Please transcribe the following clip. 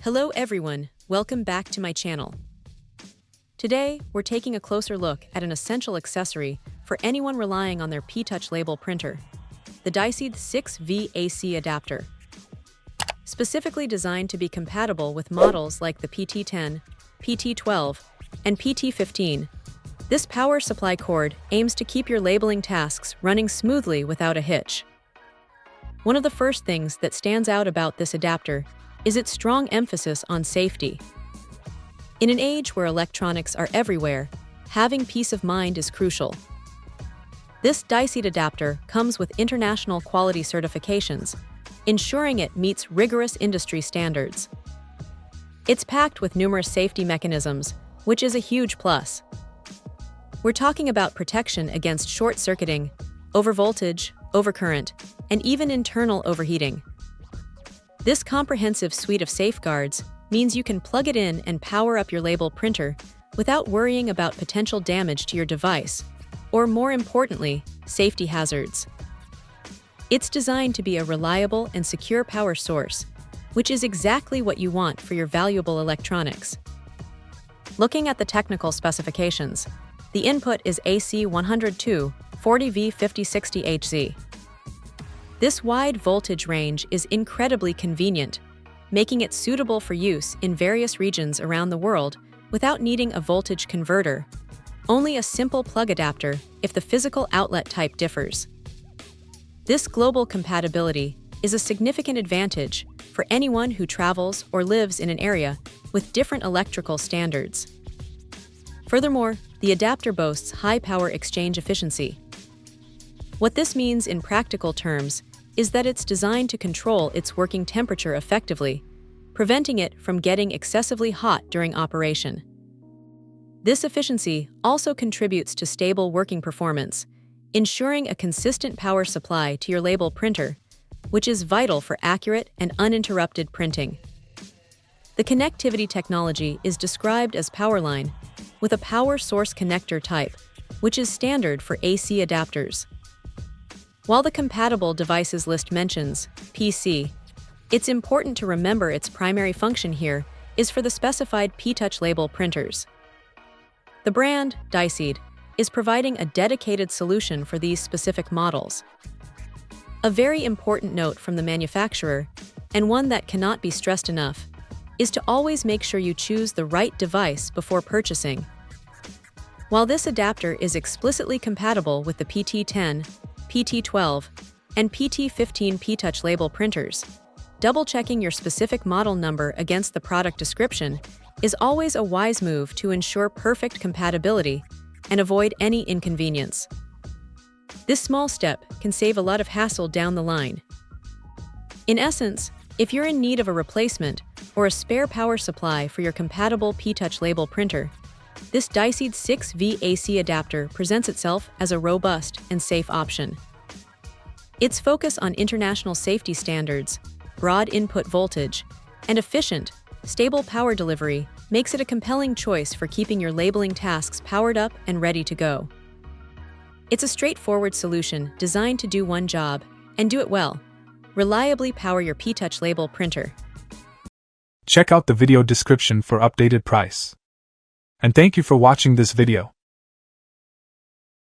Hello everyone, welcome back to my channel. Today, we're taking a closer look at an essential accessory for anyone relying on their P-Touch label printer, the PT-6V AC adapter. Specifically designed to be compatible with models like the PT-10, PT-12, and PT-15, this power supply cord aims to keep your labeling tasks running smoothly without a hitch. One of the first things that stands out about this adapter is its strong emphasis on safety. In an age where electronics are everywhere, having peace of mind is crucial. This PT adapter comes with international quality certifications, ensuring it meets rigorous industry standards. It's packed with numerous safety mechanisms, which is a huge plus. We're talking about protection against short-circuiting, overvoltage, overcurrent, and even internal overheating. This comprehensive suite of safeguards means you can plug it in and power up your label printer without worrying about potential damage to your device, or more importantly, safety hazards. It's designed to be a reliable and secure power source, which is exactly what you want for your valuable electronics. Looking at the technical specifications, the input is AC 102, 40V 5060 Hz. This wide voltage range is incredibly convenient, making it suitable for use in various regions around the world without needing a voltage converter, only a simple plug adapter if the physical outlet type differs. This global compatibility is a significant advantage for anyone who travels or lives in an area with different electrical standards. Furthermore, the adapter boasts high power exchange efficiency. What this means in practical terms is that it's designed to control its working temperature effectively, preventing it from getting excessively hot during operation. This efficiency also contributes to stable working performance, ensuring a consistent power supply to your label printer, which is vital for accurate and uninterrupted printing. The connectivity technology is described as Powerline, with a power source connector type, which is standard for AC adapters. While the compatible devices list mentions PC, it's important to remember its primary function here is for the specified P-Touch label printers. The brand, PT, is providing a dedicated solution for these specific models. A very important note from the manufacturer, and one that cannot be stressed enough, is to always make sure you choose the right device before purchasing. While this adapter is explicitly compatible with the PT-10, PT-12, and PT-15 P-Touch label printers, double-checking your specific model number against the product description is always a wise move to ensure perfect compatibility and avoid any inconvenience. This small step can save a lot of hassle down the line. In essence, if you're in need of a replacement or a spare power supply for your compatible P-Touch label printer, this PT-6V AC adapter presents itself as a robust and safe option. Its focus on international safety standards, broad input voltage, and efficient, stable power delivery makes it a compelling choice for keeping your labeling tasks powered up and ready to go. It's a straightforward solution designed to do one job, and do it well. Reliably power your P-Touch label printer. Check out the video description for updated price. And thank you for watching this video.